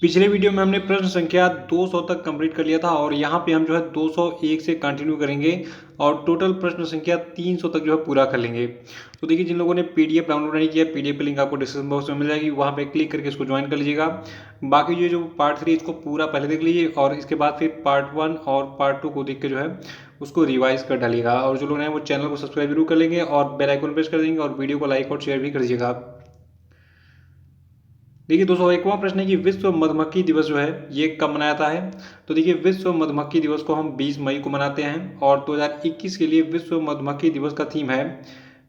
पिछले वीडियो में हमने प्रश्न संख्या 200 तक कंप्लीट कर लिया था और यहाँ पे हम जो है 201 से कंटिन्यू करेंगे और टोटल प्रश्न संख्या 300 तक जो है पूरा कर लेंगे। तो देखिए, जिन लोगों ने पीडीएफ डाउनलोड नहीं किया, पीडीएफ की लिंक आपको डिस्क्रिप्शन बॉक्स में मिल जाएगी, वहाँ पे क्लिक करके इसको ज्वाइन कर लीजिएगा। बाकी जो पार्ट 3 इसको पूरा पहले देख लीजिए और इसके बाद फिर पार्ट 1 और पार्ट 2 को देख के जो है उसको रिवाइज कर डालिएगा। और जो लोग हैं वो चैनल को सब्सक्राइब जरूर कर लेंगे और बेल आइकन प्रेस कर देंगे और वीडियो को लाइक और शेयर भी कर दीजिएगा। देखिए, 201वां प्रश्न है कि विश्व मधुमक्खी दिवस जो है ये कब मनाया जाता है। तो देखिए, विश्व मधुमक्खी दिवस को हम 20 मई को मनाते हैं और 2021 के लिए विश्व मधुमक्खी दिवस का थीम है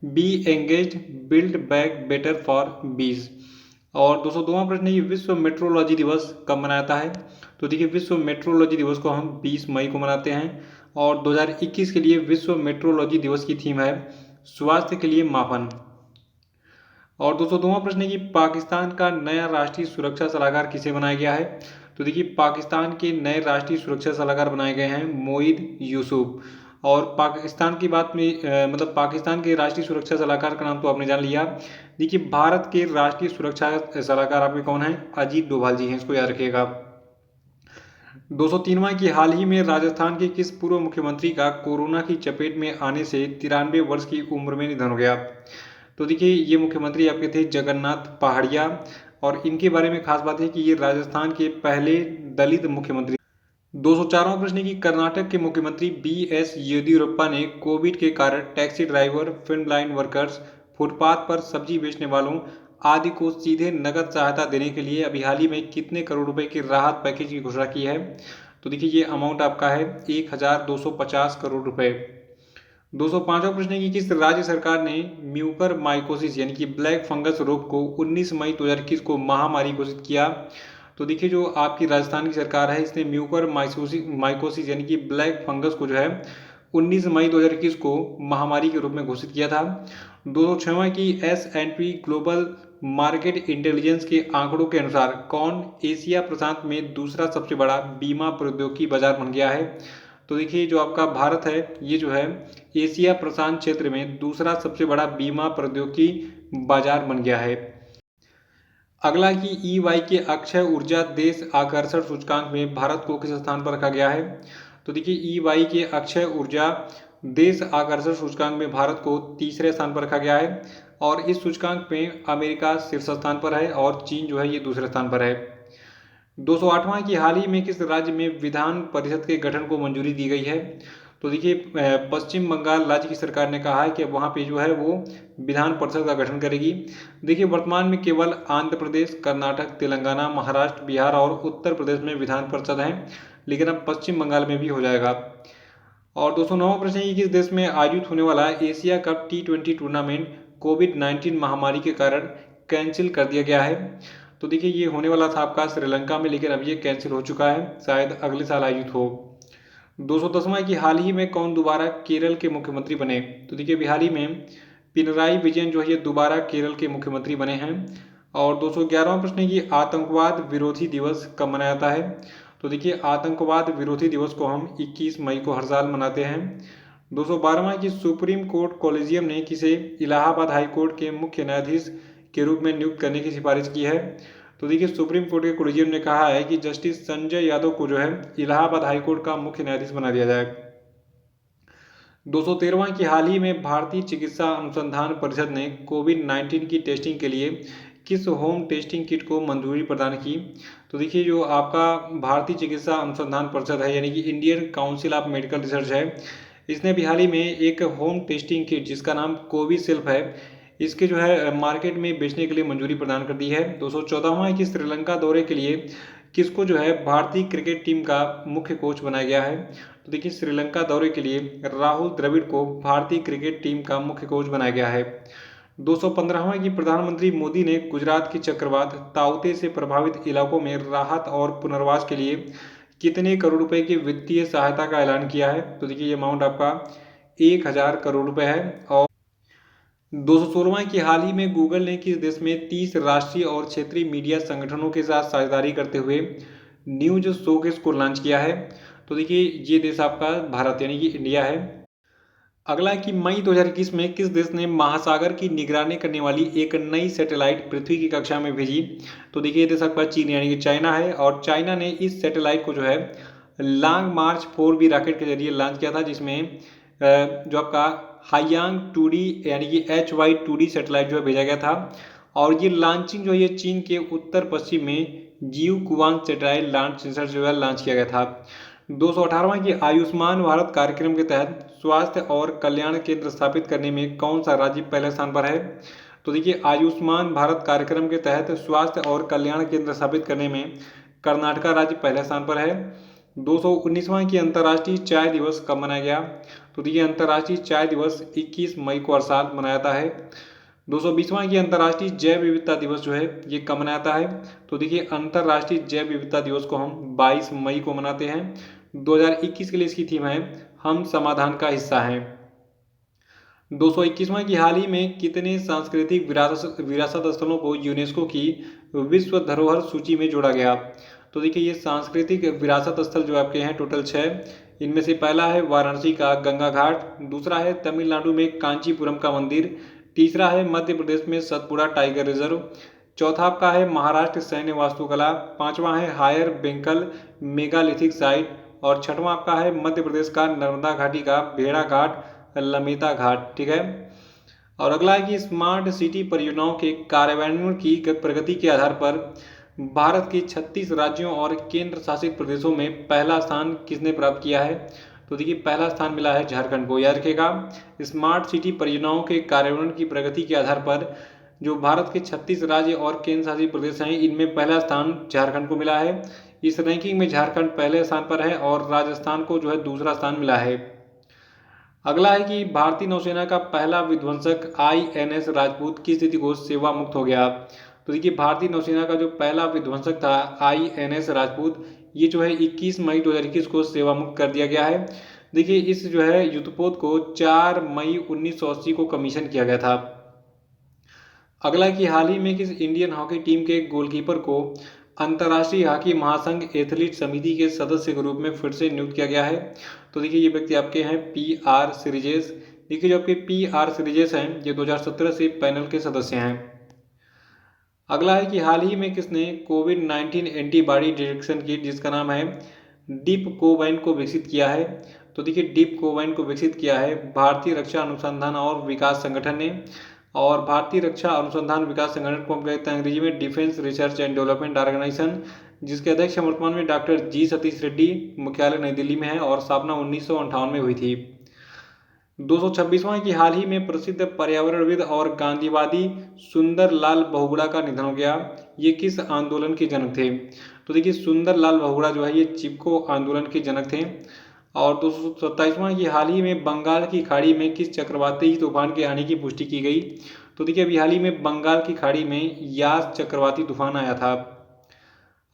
bee engaged build back better for bees. और 202वां प्रश्न है कि विश्व मेट्रोलॉजी दिवस कब मनाया जाता है। तो देखिए, विश्व मेट्रोलॉजी दिवस को हम 20 मई को मनाते हैं और 2021 के लिए विश्व मेट्रोलॉजी दिवस की थीम है स्वास्थ्य के लिए मापन। और 202वां प्रश्न है कि पाकिस्तान का नया राष्ट्रीय सुरक्षा सलाहकार किसे बनाया गया है। तो देखिए, पाकिस्तान के नए राष्ट्रीय सुरक्षा सलाहकार बनाए गए हैं मोईद यूसुफ। और पाकिस्तान की बात में मतलब पाकिस्तान के राष्ट्रीय सुरक्षा सलाहकार का नाम तो आपने जान लिया। देखिए, भारत के राष्ट्रीय सुरक्षा सलाहकार आपके कौन है, अजीत डोभाल जी हैं, इसको याद रखिएगा। 203वां की हाल ही में राजस्थान के किस पूर्व मुख्यमंत्री का कोरोना की चपेट में आने से 93 वर्ष की उम्र में निधन हो गया। तो देखिए, ये मुख्यमंत्री आपके थे जगन्नाथ पहाड़िया और इनके बारे में खास बात है कि ये राजस्थान के पहले दलित मुख्यमंत्री। 204वां प्रश्न है कि कर्नाटक के मुख्यमंत्री बी.एस. येदियुरप्पा ने कोविड के कारण taxi driver, film line workers, footpath पर सब्जी बेचने वालों आदि को सीधे नगद सहायता देने के लिए अभी हाल ही में कितने करोड़ रुपए की राहत पैकेज की घोषणा की है। तो देखिए, ये अमाउंट आपका है 1250 करोड़ रुपए। 205वां प्रश्न है कि किस राज्य सरकार ने म्यूकर माइकोसिस यानी कि ब्लैक फंगस रोग को 19 मई 2021 को महामारी घोषित किया। तो देखिए, जो आपकी राजस्थान की सरकार है इसने म्यूकर माइकोसिस यानी कि ब्लैक फंगस को जो है 19 मई 2021 को महामारी के रूप में घोषित किया था। 206वां की S&P ग्लोबल मार्केट इंटेलिजेंस के आंकड़ों के अनुसार कौन एशिया प्रशांत में दूसरा सबसे बड़ा बीमा प्रौद्योगिकी बाजार बन गया है। तो देखिए, जो आपका भारत है ये जो है एशिया प्रशांत क्षेत्र में दूसरा सबसे बड़ा बीमा प्रौद्योगिकी बाजार बन गया है। अगला कि EY के अक्षय ऊर्जा देश आकर्षण सूचकांक में भारत को किस स्थान पर रखा गया है। तो देखिए, EY के अक्षय ऊर्जा देश आकर्षण सूचकांक में भारत को तीसरे स्थान पर रखा गया है और इस सूचकांक में अमेरिका शीर्ष स्थान पर है और चीन जो है ये दूसरे स्थान पर है। 208वां की हाल ही में किस राज्य में विधान परिषद के गठन को मंजूरी दी गई है। तो देखिए, पश्चिम बंगाल राज्य की सरकार ने कहा है कि अब वहाँ पे जो है वो विधान परिषद का गठन करेगी। देखिए, वर्तमान में केवल आंध्र प्रदेश, कर्नाटक, तेलंगाना, महाराष्ट्र, बिहार और उत्तर प्रदेश में विधान परिषद हैं, लेकिन अब पश्चिम बंगाल में भी हो जाएगा। और 209वां प्रश्न है कि किस देश में आयोजित होने वाला एशिया कप T20 टूर्नामेंट कोविड-19 महामारी के कारण कैंसिल कर दिया गया है। तो देखिए, ये होने वाला था आपका श्रीलंका में, लेकिन अब ये कैंसिल हो चुका है, शायद अगले साल आयोजित हो। 210वां की हाल ही में कौन दोबारा केरल के मुख्यमंत्री बने। तो देखिए, अभी हाल ही में पिनराई विजयन जो है ये दोबारा केरल के मुख्यमंत्री बने हैं। और 211वां प्रश्न है कि आतंकवाद विरोधी दिवस कब मनाया जाता है। तो देखिए, आतंकवाद विरोधी दिवस को हम 21 मई को हर साल मनाते हैं। 212वां की सुप्रीम कोर्ट कॉलेजियम ने किसे इलाहाबाद हाई कोर्ट के मुख्य न्यायाधीश के रूप में नियुक्त करने की सिफारिश की है। तो देखिए, सुप्रीम कोर्ट के कॉलेजियम ने कहा है कि जस्टिस संजय यादव को जो है इलाहाबाद हाई कोर्ट का मुख्य न्यायाधीश बना दिया जाए। 213वां की हाल ही में भारतीय चिकित्सा अनुसंधान परिषद ने कोविड-19 की टेस्टिंग के लिए किस होम टेस्टिंग किट को मंजूरी प्रदान की। तो देखिए, जो आपका भारतीय चिकित्सा अनुसंधान परिषद है यानी कि Indian council of medical research है, इसने भी हाल ही में एक होम टेस्टिंग किट जिसका नाम कोविशिल्ड है, इसके जो है मार्केट में बेचने के लिए मंजूरी प्रदान कर दी है। 214वां है कि श्रीलंका दौरे के लिए किसको जो है भारतीय क्रिकेट टीम का मुख्य कोच बनाया गया है। तो देखिए, श्रीलंका दौरे के लिए राहुल द्रविड़ को भारतीय क्रिकेट टीम का मुख्य कोच बनाया गया है। 215वां की प्रधानमंत्री मोदी ने गुजरात की चक्रवात ताउते से प्रभावित इलाकों में राहत और पुनर्वास के लिए कितने करोड़ रुपए की वित्तीय सहायता का ऐलान किया है। तो देखिए, ये अमाउंट आपका 1000 करोड़ रुपए है। और 216वां की हाल ही में गूगल ने किस देश में 30 राष्ट्रीय और क्षेत्रीय मीडिया संगठनों के साथ साझेदारी करते हुए न्यूज शोकेस को लॉन्च किया है। तो देखिए, ये देश आपका भारत यानी कि इंडिया है। अगला है कि मई 2021 में किस देश ने महासागर की निगरानी करने वाली एक नई सैटेलाइट पृथ्वी की कक्षा में भेजी? तो देखिए, ये देश आपका चीन यानी कि चाइना है, और चाइना ने इस सैटेलाइट को जो है लॉन्ग मार्च 4B रॉकेट के जरिए लॉन्च किया था, जिसमें जो आपका हाईयांग 2D यानी कि HY2D सैटेलाइट जो है भेजा गया था। और ये लॉन्चिंग जो है ये चीन के उत्तर पश्चिम में जियो कुआंग सैटेलाइट लॉन्च सेंटर जो है लॉन्च किया गया था। 218वां की आयुष्मान भारत कार्यक्रम के तहत स्वास्थ्य और कल्याण केंद्र स्थापित करने में कौन सा राज्य पहले स्थान पर है? तो देखिए, आयुष्मान भारत कार्यक्रम के तहत स्वास्थ्य और कल्याण केंद्र स्थापित करने में कर्नाटका राज्य पहले स्थान पर है। 219वां की अंतर्राष्ट्रीय चाय दिवस कब मनाया गया? तो देखिए, अंतर्राष्ट्रीय चाय दिवस 21 मई को हर साल मनाया जाता है। 220वां की अंतर्राष्ट्रीय जैव विविधता दिवस जो है ये कब मनाया जाता है? तो देखिए, अंतर्राष्ट्रीय जैव विविधता दिवस को हम 22 मई को मनाते हैं। 2021 के लिए इसकी थीम है हम समाधान का हिस्सा हैं। 221वां की हाल ही में कितने सांस्कृतिक विरासत स्थलों को यूनेस्को की विश्व धरोहर सूची में जोड़ा गया? तो देखिए, ये सांस्कृतिक विरासत स्थल जो आपके हैं टोटल 6। इनमें से पहला है वाराणसी का गंगा घाट, दूसरा है तमिलनाडु में कांचीपुरम का मंदिर, तीसरा है मध्य प्रदेश में सतपुड़ा टाइगर रिजर्व, चौथा आपका है महाराष्ट्र सैन्य वास्तुकला, पांचवा है हायर बेंकल मेगालिथिक साइट, और छठवां आपका है मध्य प्रदेश का नर्मदा घाटी का भेड़ा घाट लमेता घाट। ठीक है। और अगला है कि स्मार्ट सिटी परियोजनाओं के कार्यान्वयन की प्रगति के आधार पर भारत के 36 राज्यों और केंद्र शासित प्रदेशों में पहला स्थान किसने प्राप्त किया है? तो देखिए, पहला स्थान मिला है झारखंड को। याद रखिएगा, स्मार्ट सिटी परियोजनाओं के कार्यान्वयन की प्रगति के आधार पर जो भारत के 36 राज्य और केंद्र शासित प्रदेश हैं इनमें पहला स्थान झारखंड को मिला है। इस रैंकिंग में झारखंड पहले स्थान पर है और राजस्थान को जो है दूसरा स्थान मिला है। अगला है कि भारतीय नौसेना का पहला विध्वंसक INS राजपूत किस तिथि को सेवा मुक्त हो गया? तो देखिए, भारतीय नौसेना का जो पहला विध्वंसक था INS राजपूत, ये जो है 21 मई 2021 को सेवा मुक्त कर दिया गया है। देखिए, इस जो है युद्धपोत को 4 मई 1980 को कमीशन किया गया था। अगला है कि हाल ही में किस इंडियन हॉकी टीम के गोलकीपर को अंतर्राष्ट्रीय हॉकी महासंघ एथलीट समिति के सदस्य के रूप में फिर से नियुक्त किया गया है? तो देखिए, ये व्यक्ति आपके हैं PR श्रीजेश। देखिए, जो आपके PR श्रीजेश हैं ये 2017 से पैनल के सदस्य हैं। अगला है कि हाल ही में किसने कोविड-19 एंटीबॉडी डिटेक्शन किट जिसका नाम है डीप कोवैन को विकसित किया है? तो देखिए, डीप कोवैन को विकसित किया है भारतीय रक्षा अनुसंधान और विकास संगठन ने। और भारतीय रक्षा अनुसंधान विकास संगठन को हम कहते हैं अंग्रेजी में defence research and development organisation, जिसके अध्यक्ष वर्तमान में डॉक्टर G सतीश रेड्डी, मुख्यालय नई दिल्ली में है और स्थापना 1958 में हुई थी। 226वां की हाल ही में प्रसिद्ध पर्यावरणविद और गांधीवादी सुंदर लाल बहुगुणा का निधन हो गया। ये किस आंदोलन के जनक थे? तो देखिए, सुंदर लाल बहुगुणा जो है ये चिपको आंदोलन के जनक थे। और 227वां की हाल ही में बंगाल की खाड़ी में किस चक्रवाती तूफान के आने की पुष्टि की गई? तो देखिए, अभी हाल ही में बंगाल की खाड़ी में यास चक्रवाती तूफान आया था।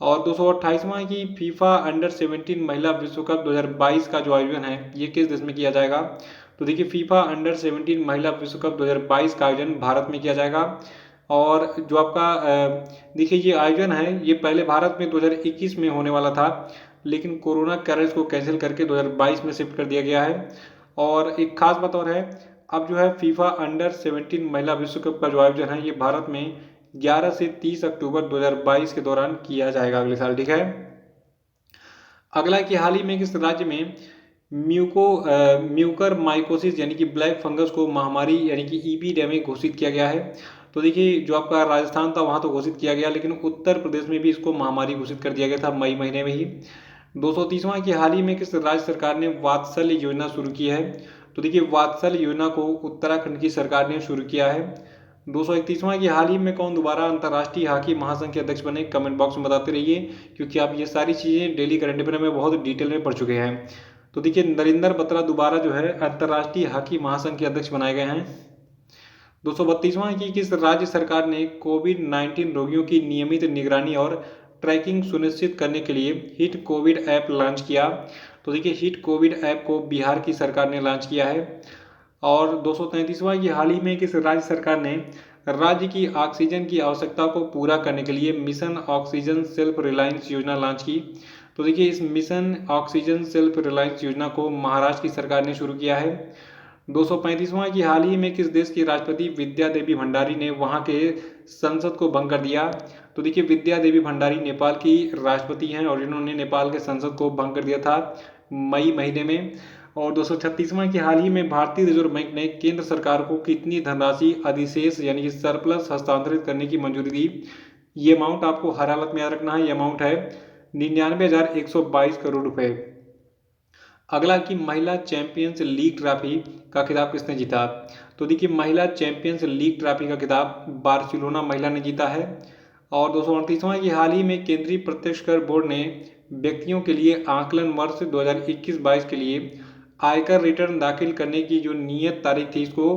और 228वां की फीफा अंडर-17 महिला विश्व कप 2022 का जो आयोजन है ये किस देश में किया जाएगा? तो देखिए, फीफा अंडर-17 महिला विश्व कप 2022 का आयोजन भारत में किया जाएगा। और जो आपका देखिए, ये आयोजन है ये पहले भारत में 2021 में होने वाला था, लेकिन कोरोना कारण इसको कैंसिल करके 2022 में शिफ्ट कर दिया गया है। और एक खास बात और है, अब जो है फीफा अंडर-17 महिला विश्व कप का जो आयोजन है ये भारत में 11 से 30 अक्टूबर 2022 के दौरान किया जाएगा अगले साल। ठीक है। अगला कि हाल ही में किस राज्य में म्यूकर माइकोसिस यानी कि ब्लैक फंगस को महामारी यानी कि एपिडेमिक घोषित किया गया है? तो देखिए, जो आपका राजस्थान था वहाँ तो घोषित किया गया, लेकिन उत्तर प्रदेश में भी इसको महामारी घोषित कर दिया गया था मई महीने में ही। 230वां की हाल ही में किस राज्य सरकार ने वात्सल्य योजना शुरू की है? तो देखिए, वात्सल्य योजना को उत्तराखंड की सरकार ने शुरू किया है। 231वां की हाल ही में कौन दोबारा अंतर्राष्ट्रीय हॉकी महासंघ के अध्यक्ष बने? कमेंट बॉक्स में बताते रहिए, क्योंकि आप ये सारी चीज़ें डेली करंट अफेयर में बहुत डिटेल में पढ़ चुके हैं। तो देखिए, नरेंद्र बत्रा दोबारा जो है अंतर्राष्ट्रीय हॉकी महासंघ के अध्यक्ष बनाए गए हैं। 232वां की किस राज्य सरकार ने कोविड-19 रोगियों की नियमित निगरानी और ट्रैकिंग सुनिश्चित करने के लिए हिट कोविड ऐप लॉन्च किया? तो देखिए, हिट कोविड ऐप को बिहार की सरकार ने लॉन्च किया है। और 233वां की हाल ही में किस राज्य सरकार ने राज्य की ऑक्सीजन की आवश्यकता को पूरा करने के लिए मिशन ऑक्सीजन सेल्फ रिलायंस योजना लॉन्च की? तो देखिए, इस मिशन ऑक्सीजन सेल्फ रिलायंस योजना को महाराष्ट्र की सरकार ने शुरू किया है। 235वां कि हाल ही में किस देश की राष्ट्रपति विद्या देवी भंडारी ने वहां के संसद को भंग कर दिया? तो देखिए विद्या देवी भंडारी नेपाल की राष्ट्रपति हैं और इन्होंने नेपाल के संसद को भंग कर दिया था मई महीने में। और 236वां कि हाल ही में भारतीय रिजर्व बैंक ने केंद्र सरकार को कितनी धनराशि अधिशेष यानी कि सरप्लस हस्तांतरित करने की मंजूरी दी? ये अमाउंट आपको हर हालत में याद रखना है। ये अमाउंट है 99,122 करोड़ रुपए। अगला कि महिला चैंपियंस लीग ट्रॉफी का खिताब किसने जीता? तो देखिए महिला चैंपियंस लीग ट्रॉफी का खिताब बार्सिलोना महिला ने जीता है। और 238वां कि हाल ही में केंद्रीय प्रत्यक्ष कर बोर्ड ने व्यक्तियों के लिए आकलन वर्ष 2021-22 के लिए आयकर रिटर्न दाखिल करने की जो नियत तारीख थी इसको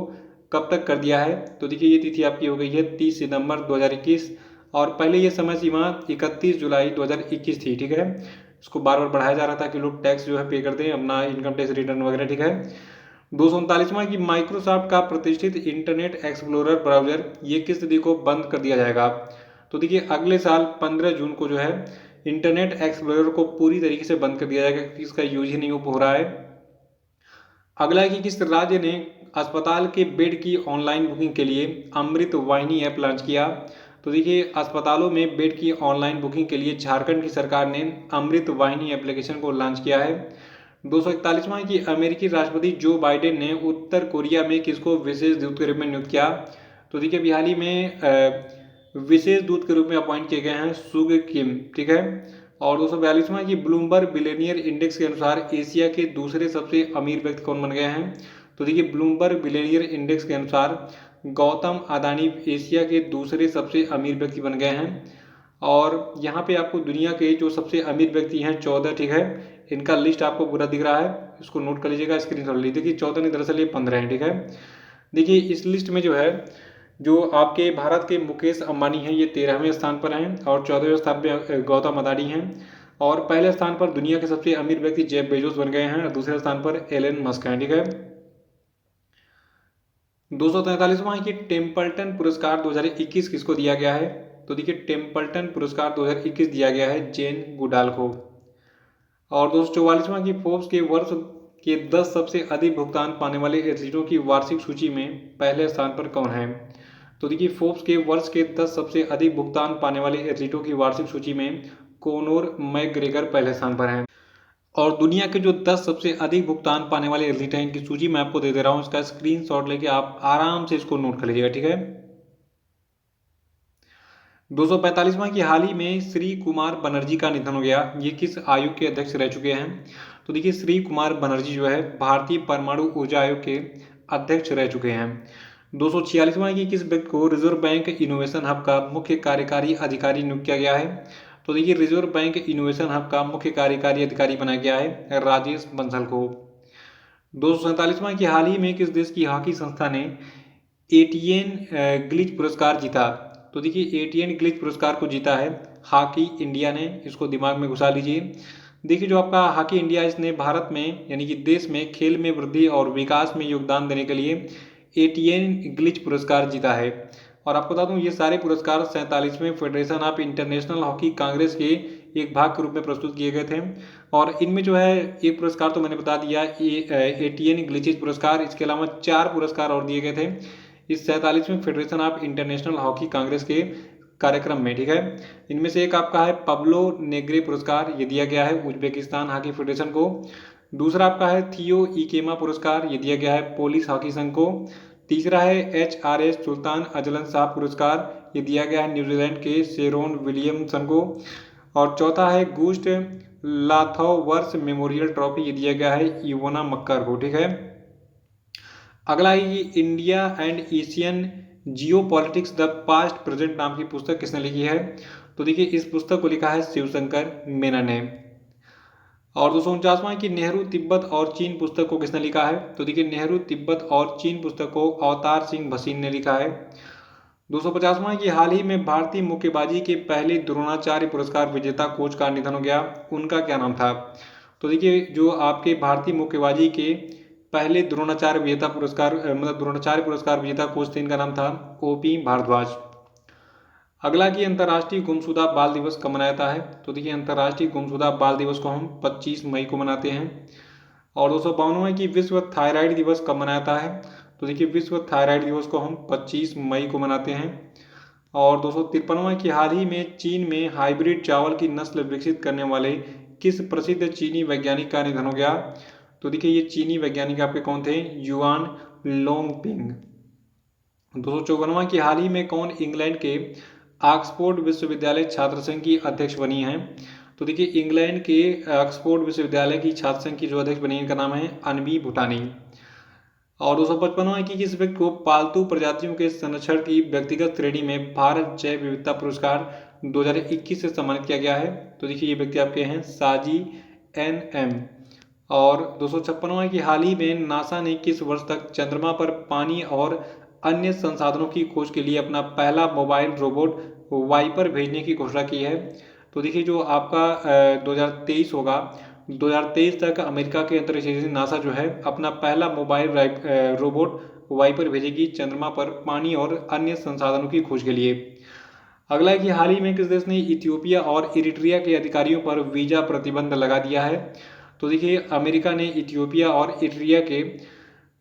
कब तक कर दिया है? तो देखिए ये तिथि आपकी हो गई है 30 सितंबर 2021 और पहले ये समय सीमा 31 जुलाई 2021 थी। ठीक है, इसको बार बार बढ़ाया जा रहा था कि लोग टैक्स जो है पे कर दें अपना इनकम टैक्स रिटर्न वगैरह। ठीक है, 239वां कि माइक्रोसॉफ्ट का प्रतिष्ठित इंटरनेट एक्सप्लोरर ब्राउजर ये किस तिथि को बंद कर दिया जाएगा? तो देखिए अगले साल 15 जून को जो है इंटरनेट एक्सप्लोरर को पूरी तरीके से बंद कर दिया जाएगा क्योंकि इसका यूज ही नहीं हो रहा है। अगला है कि किस राज्य ने अस्पताल के बेड की ऑनलाइन बुकिंग के लिए अमृत वाहिनी ऐप लॉन्च किया? तो देखिए अस्पतालों में बेड की ऑनलाइन बुकिंग के लिए झारखंड की सरकार ने अमृत वाहिनी एप्लीकेशन को लॉन्च किया है। 241वां कि अमेरिकी राष्ट्रपति जो बाइडेन ने उत्तर कोरिया में किसको विशेष दूत के रूप में नियुक्त किया? तो देखिए अभी हाल ही में विशेष दूत के रूप में अपॉइंट किए गए हैं सुग किम। ठीक है, और 242वां कि ब्लूमबर्ग बिलियनियर इंडेक्स के अनुसार एशिया के दूसरे सबसे अमीर व्यक्ति कौन बन गए हैं? तो देखिए ब्लूमबर्ग बिलियनियर इंडेक्स के अनुसार गौतम अदानी एशिया के दूसरे सबसे अमीर व्यक्ति बन गए हैं। और यहाँ पे आपको दुनिया के जो सबसे अमीर व्यक्ति हैं 14, ठीक है, इनका लिस्ट आपको पूरा दिख रहा है, इसको नोट कर लीजिएगा, स्क्रीनशॉट लीजिए। देखिए 14 नहीं दरअसल ये 15 हैं। ठीक है, देखिए इस लिस्ट में जो है जो आपके भारत के मुकेश अंबानी हैं ये 13वें स्थान पर हैं और 14वें स्थान पर गौतम अदानी हैं। और पहले स्थान पर दुनिया के सबसे अमीर व्यक्ति जेफ बेजोस बन गए हैं और दूसरे स्थान पर एलन मस्क हैं। ठीक है, 243वां है कि टेम्पल्टन पुरस्कार 2021 किसको दिया गया है? तो देखिए टेम्पल्टन पुरस्कार 2021 दिया गया है जेन गुडाल को। और 244वां की फोर्ब्स के वर्ष के 10 सबसे अधिक भुगतान पाने वाले एथलीटों की वार्षिक सूची में पहले स्थान पर कौन है? तो देखिए फोर्ब्स के वर्ष के 10 सबसे अधिक भुगतान पाने वाले एथलीटों की वार्षिक सूची में कोनोर मैकग्रेगर पहले स्थान पर हैं। और दुनिया के जो 10 सबसे अधिक भुगतान पाने वाले एथलीट हैं इनकी सूची मैं आपको दे दे रहा हूं, इसका स्क्रीनशॉट लेके आप आराम से इसको नोट कर लीजिएगा। ठीक है, 245वां की हाल ही में श्री कुमार बनर्जी का निधन हो गया, ये किस आयोग के अध्यक्ष रह चुके हैं? तो देखिए श्री कुमार बनर्जी जो है भारतीय परमाणु ऊर्जा आयोग के अध्यक्ष रह चुके हैं। 246वां की किस व्यक्ति को रिजर्व बैंक इनोवेशन हब का मुख्य कार्यकारी अधिकारी नियुक्त किया गया है? तो देखिए रिजर्व बैंक इनोवेशन हब का मुख्य कार्यकारी अधिकारी बनाया गया है राजेश बंसल को। 247वां की हाल ही में किस देश की हॉकी संस्था ने एटीएन ग्लिच पुरस्कार जीता? तो देखिए एटीएन ग्लिच पुरस्कार को जीता है हॉकी इंडिया ने, इसको दिमाग में घुसा लीजिए। देखिए जो आपका हॉकी इंडिया इसने भारत में यानी कि देश में खेल में वृद्धि और विकास में योगदान देने के लिए एटीएन ग्लिच पुरस्कार जीता है। और आपको बता दूं ये सारे पुरस्कार 47वें Federation of International Hockey Congress के एक भाग के रूप में प्रस्तुत किए गए थे। और इनमें जो है एक पुरस्कार तो मैंने बता दिया एटीएन ग्लिचिस पुरस्कार, इसके अलावा 4 पुरस्कार और दिए गए थे इस 47वें Federation of International Hockey Congress के कार्यक्रम में। ठीक है, इनमें से एक आपका है पब्लो नेग्रे पुरस्कार, ये दिया गया है उज्बेकिस्तान हॉकी फेडरेशन को। दूसरा आपका है थियो इकेमा पुरस्कार, ये दिया गया है पोलिस हॉकी संघ को। तीसरा है HRS सुल्तान अजलन शाह पुरस्कार, ये दिया गया है न्यूजीलैंड के शेरोन विलियमसन को। और चौथा है गुस्ट लाथोवर्स मेमोरियल ट्रॉफी, ये दिया गया है इवोना मक्कर को। ठीक है, अगला है India and Asian Jio politics the past present नाम की पुस्तक किसने लिखी है? तो देखिए इस पुस्तक को लिखा है शिवशंकर मेनन ने। और 249वां की नेहरू तिब्बत और चीन पुस्तक को किसने लिखा है? तो देखिए नेहरू तिब्बत और चीन पुस्तक को अवतार सिंह भसीन ने लिखा है। 250वां की हाल ही में भारतीय मुक्केबाजी के पहले द्रोणाचार्य पुरस्कार विजेता कोच का निधन हो गया, उनका क्या नाम था? तो देखिए जो आपके भारतीय मुक्केबाजी के पहले द्रोणाचार्य विजेता पुरस्कार मतलब द्रोणाचार्य पुरस्कार विजेता कोच थे, इनका नाम था OP भारद्वाज। अगला कि अंतर्राष्ट्रीय गुमशुदा बाल दिवस कब मनाया जाता है? तो देखिए अंतर्राष्ट्रीय गुमशुदा बाल दिवस को हम 25 मई को मनाते हैं। और 252वां है कि विश्व थायराइड दिवस कब मनाया जाता है? तो देखिए विश्व थायराइड दिवस को हम 25 मई को मनाते हैं। और 253वां है कि हाल ही में चीन में हाइब्रिड चावल की नस्ल विकसित करने वाले किस प्रसिद्ध चीनी वैज्ञानिक का निधन हो गया? तो देखिए ये चीनी वैज्ञानिक आपके कौन थे? युआन लोंगपिंग। 254वां कि हाल ही में कौन इंग्लैंड के ऑक्सफोर्ड विश्वविद्यालय छात्र संघ की अध्यक्ष बनी है? तो देखिए इंग्लैंड के ऑक्सफोर्ड विश्वविद्यालय की छात्र संघ की जो अध्यक्ष बनी इनका नाम है अनवी भूटानी। और 255वां है कि किस व्यक्ति को पालतू प्रजातियों के संरक्षण की व्यक्तिगत श्रेणी में भारत जैव विविधता पुरस्कार 2021 से सम्मानित किया गया है? तो देखिए ये व्यक्ति आपके हैं साजी NM। और 256वां है कि हाल ही में नासा ने किस वर्ष तक चंद्रमा पर पानी और अन्य संसाधनों की खोज के लिए अपना पहला मोबाइल रोबोट वाइपर भेजने की घोषणा की है? तो देखिए जो आपका 2023 होगा, 2023 तक अमेरिका के अंतरिक्ष एजेंसी नासा जो है अपना पहला मोबाइल रोबोट वाइपर भेजेगी चंद्रमा पर पानी और अन्य संसाधनों की खोज के लिए। अगला है कि हाल ही में किस देश ने इथियोपिया और इरिट्रिया के अधिकारियों पर वीजा प्रतिबंध लगा दिया है? तो देखिए अमेरिका ने इथियोपिया और इरिट्रिया के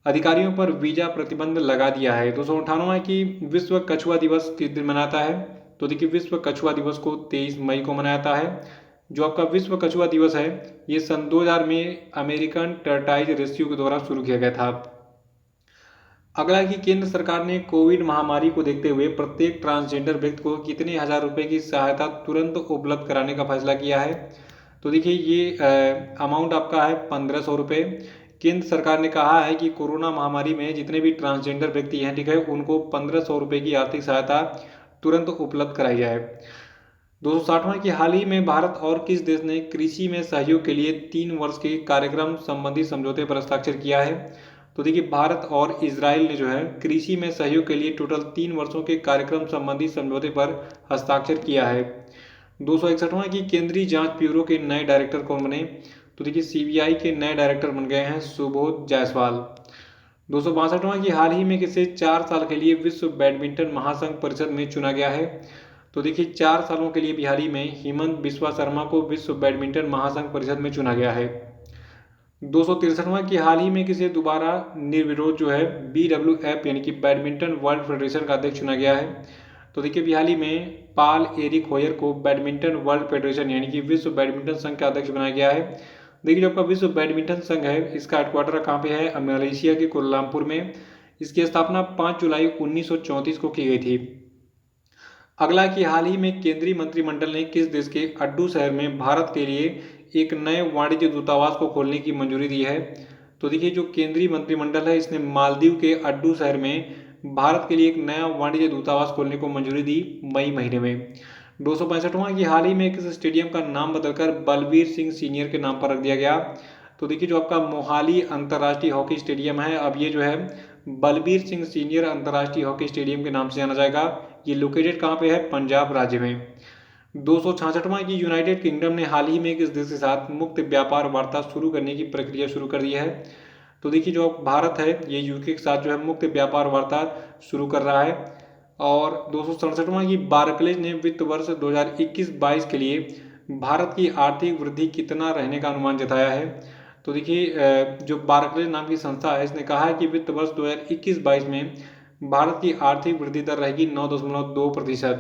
अधिकारियों पर वीजा प्रतिबंध लगा दिया है। 258वां है कि विश्व कछुआ दिवस किस दिन मनाता है? तो देखिए विश्व कछुआ दिवस को 23 मई को मनाया जाता है। जो आपका विश्व कछुआ दिवस है ये सन 2000 में अमेरिकन टर्टाइज रेस्क्यू के द्वारा शुरू किया गया था। अगला है कि केंद्र सरकार ने कोविड महामारी को देखते हुए प्रत्येक ट्रांसजेंडर व्यक्ति को कितने हजार रुपए की सहायता तुरंत उपलब्ध कराने का फैसला किया है? तो देखिए ये अमाउंट आपका है 1500 रुपये। केंद्र सरकार ने कहा है कि कोरोना महामारी में जितने भी ट्रांसजेंडर व्यक्ति हैं, ठीक है, उनको 1500 रुपये की आर्थिक सहायता तुरंत उपलब्ध कराई जाए। 260वां कि हाल ही में भारत और किस देश ने कृषि में सहयोग के लिए 3 वर्ष के कार्यक्रम संबंधी समझौते पर हस्ताक्षर किया है? तो देखिए भारत और इजराइल ने जो है कृषि में सहयोग के लिए टोटल 3 वर्षों के कार्यक्रम संबंधी समझौते पर हस्ताक्षर किया है। 261वां कि केंद्रीय जांच ब्यूरो के नए डायरेक्टर कौन बने? तो देखिए CBI के नए डायरेक्टर बन गए हैं सुबोध जायसवाल। 262वां कि हाल ही में किसे 4 साल के लिए विश्व बैडमिंटन महासंघ परिषद में चुना गया है? तो देखिए 4 सालों के लिए बिहारी में हेमंत बिस्वा शर्मा को विश्व बैडमिंटन महासंघ परिषद में चुना गया है। 263वां कि हाल ही में किसे दोबारा निर्विरोध जो है BWF यानी कि बैडमिंटन वर्ल्ड फेडरेशन का अध्यक्ष चुना गया है? तो देखिए बिहार में पाल एरिक होयर को बैडमिंटन वर्ल्ड फेडरेशन यानी कि विश्व बैडमिंटन संघ का अध्यक्ष बनाया गया है। देखिए जो आपका विश्व बैडमिंटन संघ है इसका हेडक्वार्टर कहाँ पे है? मलेशिया के कोलालमपुर में। इसकी स्थापना 5 जुलाई 1934 को की गई थी। अगला कि हाल ही में केंद्रीय मंत्रिमंडल ने किस देश के अड्डू शहर में भारत के लिए एक नए वाणिज्य दूतावास को खोलने की मंजूरी दी है? तो देखिए जो केंद्रीय मंत्रिमंडल है इसने मालदीव के अड्डू शहर में भारत के लिए एक नया वाणिज्य दूतावास खोलने को मंजूरी दी मई महीने में। 265वां कि हाल ही में किस स्टेडियम का नाम बदलकर बलबीर सिंह सीनियर के नाम पर रख दिया गया? तो देखिए जो आपका मोहाली अंतर्राष्ट्रीय हॉकी स्टेडियम है अब ये जो है बलबीर सिंह सीनियर अंतर्राष्ट्रीय हॉकी स्टेडियम के नाम से जाना जाएगा। ये लोकेटेड कहाँ पे है? पंजाब राज्य में। 266वां की यूनाइटेड किंगडम ने हाल ही में किस देश के साथ मुक्त व्यापार वार्ता शुरू करने की प्रक्रिया शुरू कर दी है? तो देखिए जो भारत है ये यूके के साथ जो है मुक्त व्यापार वार्ता शुरू कर रहा है। और 267वां की बार्कलेज ने वित्त वर्ष 2021-22 के लिए भारत की आर्थिक वृद्धि कितना रहने का अनुमान जताया है? तो देखिए जो बार्कलेज नाम की संस्था है इसने कहा है कि वित्त वर्ष 2021-22 में भारत की आर्थिक वृद्धि दर रहेगी 9.2%।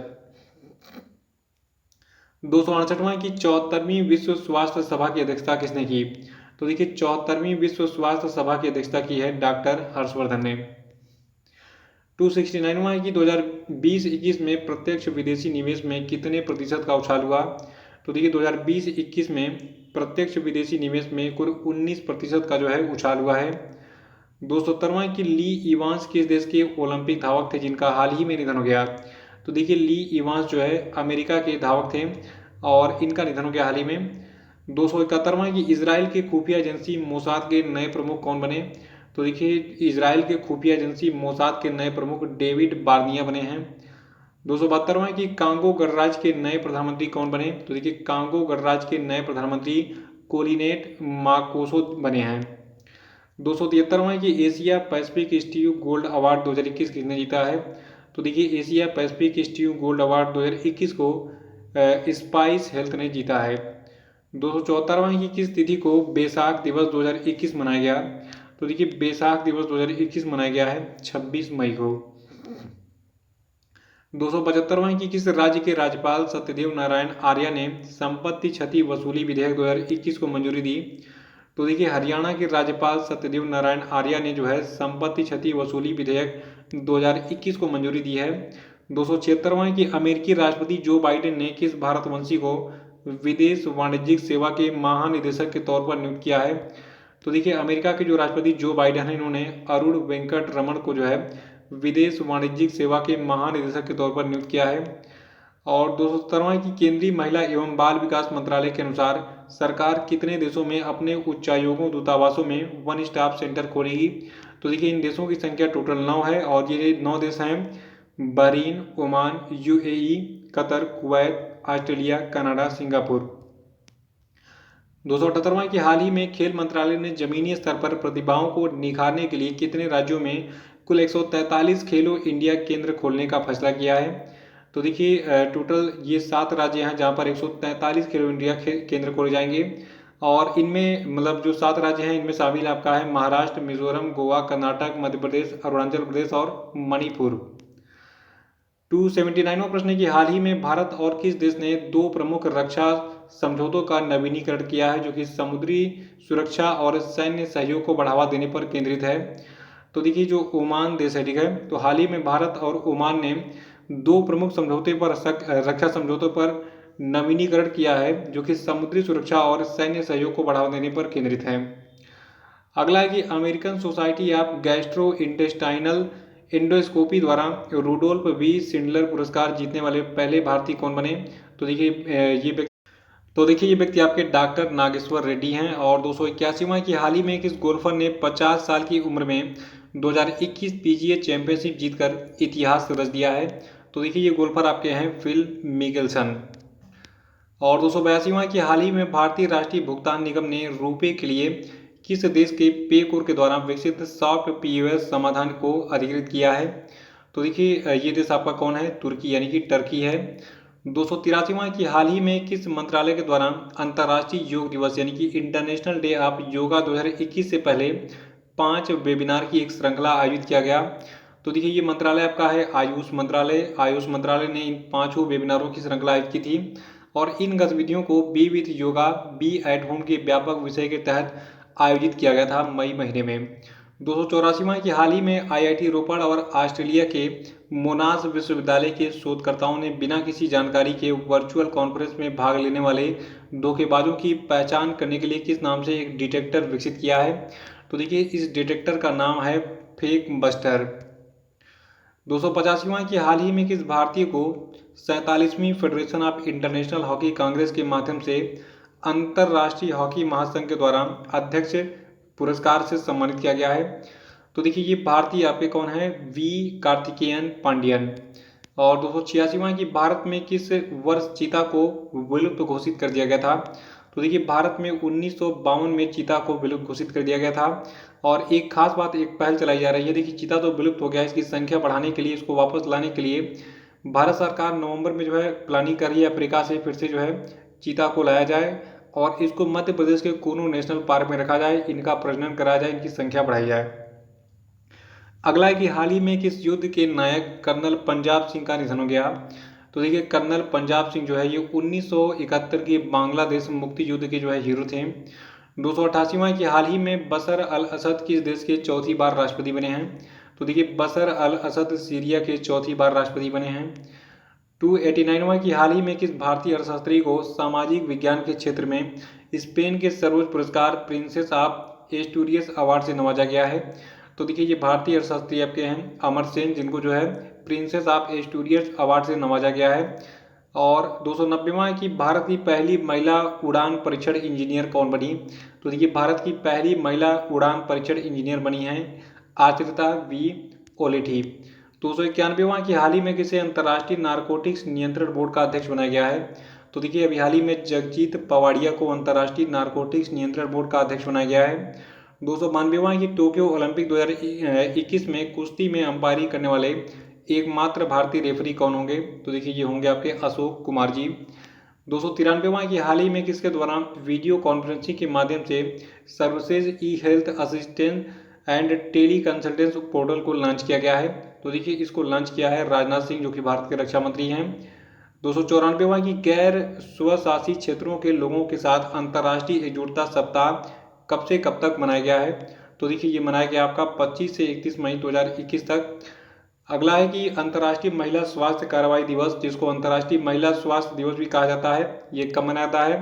268वां की 74वीं विश्व स्वास्थ्य सभा की अध्यक्षता किसने की? तो देखिए 74वीं विश्व स्वास्थ्य सभा की अध्यक्षता की है डॉक्टर हर्षवर्धन ने। 269वां है कि 2020-21 में प्रत्यक्ष विदेशी निवेश में कितने प्रतिशत का उछाल हुआ? तो देखिए 2020-21 में प्रत्यक्ष विदेशी निवेश में कुल 19% का जो है उछाल हुआ है। 270वां कि ली इवांस किस देश के ओलंपिक धावक थे जिनका हाल ही में निधन हो गया? तो देखिए ली इवांस जो है अमेरिका के धावक थे और इनका निधन हो गया हाल ही में। 271वां कि इजराइल के खुफिया एजेंसी मोसाद के नए प्रमुख कौन बने? तो देखिए इजराइल के खुफिया एजेंसी मोसाद के नए प्रमुख डेविड बार्निया बने हैं। 272वां कि कांगो गणराज्य के नए प्रधानमंत्री कौन बने? तो देखिए कांगो गणराज्य के नए प्रधानमंत्री कोलिनेट माकोसो बने हैं। 273वां कि Asia Pacific Steve gold award 2021 किसने जीता है? तो देखिए Asia Pacific Steve gold award 2021 को स्पाइस हेल्थ ने जीता है। 274वां की किस तिथि को बैसाख दिवस 2021 मनाया गया? तो देखिए बैसाख दिवस 2021 मनाया गया है 26 मई को। 275वां की किस राज्य के राज्यपाल सत्यदेव नारायण आर्य ने संपत्ति क्षति वसूली विधेयक 2021 को मंजूरी दी? तो देखिए हरियाणा के राज्यपाल सत्यदेव नारायण आर्य ने जो है संपत्ति क्षति वसूली विधेयक 2021 को मंजूरी दी है। 276वां की अमेरिकी राष्ट्रपति जो बाइडेन ने किस भारतवंशी को विदेश वाणिज्यिक सेवा के महानिदेशक के तौर पर नियुक्त किया है? तो देखिए अमेरिका के जो राष्ट्रपति जो बाइडेन है इन्होंने अरुण वेंकट रमन को जो है विदेश वाणिज्यिक सेवा के महानिदेशक के तौर पर नियुक्त किया है। और 270वां की केंद्रीय महिला एवं बाल विकास मंत्रालय के अनुसार सरकार कितने देशों में अपने उच्चायोगों दूतावासों में वन स्टॉप सेंटर खोलेगी? तो देखिए इन देशों की संख्या टोटल 9 है और ये 9 देश हैं Bahrain, Oman, UAE, Qatar, Kuwait, Australia, Canada, Singapore. 278वां की हाल ही में खेल मंत्रालय ने जमीनी स्तर पर प्रतिभाओं को निखारने के लिए कितने राज्यों में कुल 143 खेलो इंडिया केंद्र खोलने का फैसला किया है? तो देखिए टोटल ये 7 राज्य हैं जहां पर 143 खेलो इंडिया केंद्र खोले जाएंगे और इनमें मतलब जो 7 राज्य हैं इनमें शामिल आपका है महाराष्ट्र, मिजोरम, गोवा, कर्नाटक, मध्य प्रदेश, अरुणाचल प्रदेश और मणिपुर। 279वां प्रश्न है कि हाल ही में भारत और किस देश ने 2 प्रमुख रक्षा समझौतों का नवीनीकरण किया है जो कि समुद्री सुरक्षा और सैन्य सहयोग को बढ़ावा देने पर केंद्रित है? तो देखिए जो ओमान देश है, ठीक है, तो हाल ही में भारत और ओमान ने 2 प्रमुख समझौते पर रक्षा समझौतों पर नवीनीकरण किया है जो कि समुद्री सुरक्षा और सैन्य सहयोग को बढ़ावा देने पर केंद्रित है। अगला है कि American society of gastro intestinal endoscopy द्वारा रूडोल्फ वी शिंडलर पुरस्कार जीतने वाले पहले भारतीय कौन बने? तो देखिए ये व्यक्ति आपके डॉक्टर नागेश्वर रेड्डी हैं। और 281वां की हाल ही में किस गोल्फर ने 50 साल की उम्र में 2021 पीजीए चैंपियनशिप जीतकर इतिहास रच दिया है? तो देखिए ये गोल्फर आपके हैं फिल मिकेल्सन। और 282वां की हाल ही में भारतीय राष्ट्रीय भुगतान निगम ने रुपए के लिए किस देश के पेकोर के द्वारा विकसित सॉफ्ट पीओएस समाधान को अधिकृत किया है? तो देखिए ये देश आपका कौन है? तुर्की यानी कि टर्की है। 283वां की हाल ही में किस मंत्रालय के द्वारा अंतर्राष्ट्रीय योग दिवस यानी कि इंटरनेशनल डे ऑफ योगा 2021 से पहले 5 वेबिनार की एक श्रृंखला आयोजित किया गया? तो देखिए ये मंत्रालय आपका है आयुष मंत्रालय। आयुष मंत्रालय ने इन 5 वेबिनारों की श्रृंखला आयोजित की थी और इन गतिविधियों को be with yoga be at home के व्यापक विषय के तहत आयोजित किया गया था मई महीने में। 284वां की हाल ही में आईआईटी रोपड़ और ऑस्ट्रेलिया के मोनाश विश्वविद्यालय के शोधकर्ताओं ने बिना किसी जानकारी के वर्चुअल कॉन्फ्रेंस में भाग लेने वाले धोखेबाजों की पहचान करने के लिए किस नाम से एक डिटेक्टर विकसित किया है? तो देखिए इस डिटेक्टर का नाम है फेक बस्टर। 285वां की हाल ही में किस भारतीय को 47वीं Federation of International Hockey Congress के माध्यम से अंतर्राष्ट्रीय हॉकी महासंघ के द्वारा अध्यक्ष पुरस्कार से सम्मानित किया गया है? तो देखिए ये भारतीय आपके कौन है? वी कार्तिकेयन पांड्यन। और 286वां की भारत में किस वर्ष चीता को विलुप्त घोषित कर दिया गया था? तो देखिए भारत में 1952 में चीता को विलुप्त घोषित कर दिया गया था। और एक खास बात, एक पहल चलाई जा रही है। देखिए चीता तो विलुप्त हो गया, इसकी संख्या बढ़ाने के लिए, इसको वापस लाने के लिए भारत सरकार नवंबर में जो है प्लानिंग कर रही है अफ्रीका से फिर से जो है चीता को लाया जाए और इसको मध्य प्रदेश के कूनू नेशनल पार्क में रखा जाए, इनका प्रजनन कराया जाए, इनकी संख्या बढ़ाई जाए। अगला है कि हाल ही में किस युद्ध के नायक कर्नल पंजाब सिंह का निधन हो गया? तो देखिए कर्नल पंजाब सिंह जो है ये 1971 के बांग्लादेश मुक्ति युद्ध के जो है हीरो थे। 288वां की हाल ही में बशर अल असद किस देश के चौथी बार राष्ट्रपति बने हैं? तो देखिए बशर अल असद सीरिया के चौथी बार राष्ट्रपति बने हैं। 289वां की हाल ही में किस भारतीय अर्थशास्त्री को सामाजिक विज्ञान के क्षेत्र में स्पेन के सर्वोच्च पुरस्कार प्रिंसेस ऑफ एस्टूरियस अवार्ड से नवाजा गया है? तो देखिए ये भारतीय अर्थशास्त्री आपके हैं अमर सेन, जिनको जो है प्रिंसेस ऑफ एस्टूरियस अवार्ड से नवाजा गया है। और 290वां की भारत की पहली महिला उड़ान परीक्षण इंजीनियर कौन बनी? तो देखिए भारत की पहली महिला उड़ान परीक्षण इंजीनियर बनी है आश्रिता वी ओलेठी। 291वां की हाल ही में किसे अंतर्राष्ट्रीय नारकोटिक्स नियंत्रण बोर्ड का अध्यक्ष बनाया गया है? तो देखिए अभी हाल ही में जगजीत पवाडिया को अंतर्राष्ट्रीय नारकोटिक्स नियंत्रण बोर्ड का अध्यक्ष बनाया गया है। 292वां की टोक्यो ओलंपिक 2021 में कुश्ती में अंपायरिंग करने वाले एकमात्र भारतीय रेफरी कौन होंगे? तो देखिए ये होंगे आपके अशोक कुमार जी। 293वां कि हाल ही में किसके द्वारा वीडियो कॉन्फ्रेंसिंग के माध्यम से services e health assistant and tele consultancy portal को लॉन्च किया गया है? तो देखिए इसको लॉन्च किया है राजनाथ सिंह, जो कि भारत के रक्षा मंत्री हैं। 294वां की गैर स्वशासी क्षेत्रों के लोगों के साथ अंतर्राष्ट्रीय एकजुटता सप्ताह कब से कब तक मनाया गया है? तो देखिए ये मनाया गया आपका 25 से 31 मई 2021 तक। अगला है कि अंतर्राष्ट्रीय महिला स्वास्थ्य कार्रवाई दिवस, जिसको अंतर्राष्ट्रीय महिला स्वास्थ्य दिवस भी कहा जाता है, ये कब मनाता है?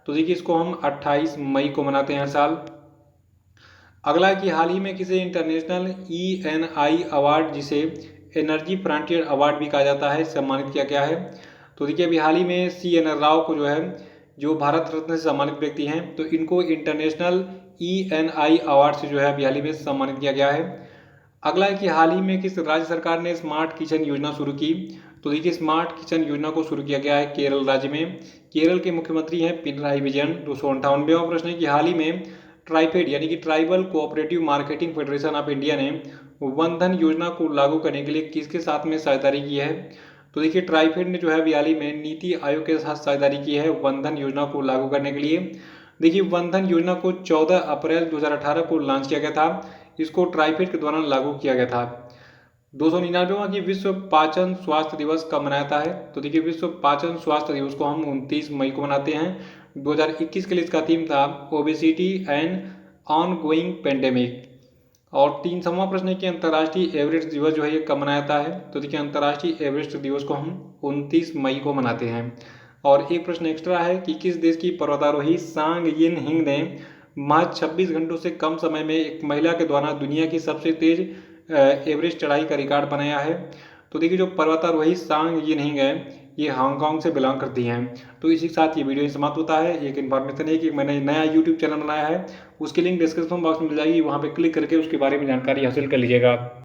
तो देखिए इसको हम 28 मई को मनाते हैं हर साल। अगला है कि हाल ही में किसे इंटरनेशनल ENI अवार्ड, जिसे एनर्जी फ्रंटियर अवार्ड भी कहा जाता है, सम्मानित किया गया है? तो देखिए अभी हाल ही में CNR राव को जो है, जो भारत रत्न से सम्मानित व्यक्ति हैं, तो इनको इंटरनेशनल ENI अवार्ड से जो है अभी हाल ही में सम्मानित किया गया है। अगला है कि हाल ही में किस राज्य सरकार ने स्मार्ट किचन योजना शुरू की? तो देखिए स्मार्ट किचन योजना को शुरू किया गया है केरल राज्य में। केरल के मुख्यमंत्री हैं पिनराई विजयन। 298वां प्रश्न है कि हाल ही में ट्राइफेड यानी कि tribal cooperative marketing federation of India ने वन धन योजना को लागू करने के लिए किसके साथ में साझेदारी की है? तो देखिए ट्राइफेड ने जो है अभी हाल ही में नीति आयोग के साथ साझेदारी की है वन धन योजना को लागू करने के लिए। देखिए वन धन योजना को 14 अप्रैल 2018 को लॉन्च किया गया था। इसको ट्राइफेड के द्वारा लागू किया गया था। 299वां की विश्व पाचन स्वास्थ्य दिवस कब मनाया जाता है? तो देखिए विश्व पाचन स्वास्थ्य दिवस को हम 29 मई को मनाते हैं। 2021 के लिए इसका थीम था obesity and on going pandemic. और 300वां प्रश्न है कि अंतर्राष्ट्रीय एवरेस्ट दिवस जो है ये कब मनाया जाता है? तो देखिए अंतर्राष्ट्रीय एवरेस्ट दिवस को हम 29 मई को मनाते हैं। और एक प्रश्न एक्स्ट्रा है कि किस देश की पर्वतारोही सांग यिन हिंग ने महज 26 घंटों से कम समय में एक महिला के द्वारा दुनिया की सबसे तेज एवरेस्ट चढ़ाई का रिकॉर्ड बनाया है? तो देखिए जो पर्वतारोही सांग यिन हिंग है, ये हांगकांग से बिलोंग करती हैं। तो इसी के साथ ये वीडियो समाप्त होता है। एक इन्फॉर्मेशन है कि मैंने नया यूट्यूब चैनल बनाया है, उसकी लिंक डिस्क्रिप्शन बॉक्स में मिल जाएगी, वहाँ पे क्लिक करके उसके बारे में जानकारी हासिल कर लीजिएगा।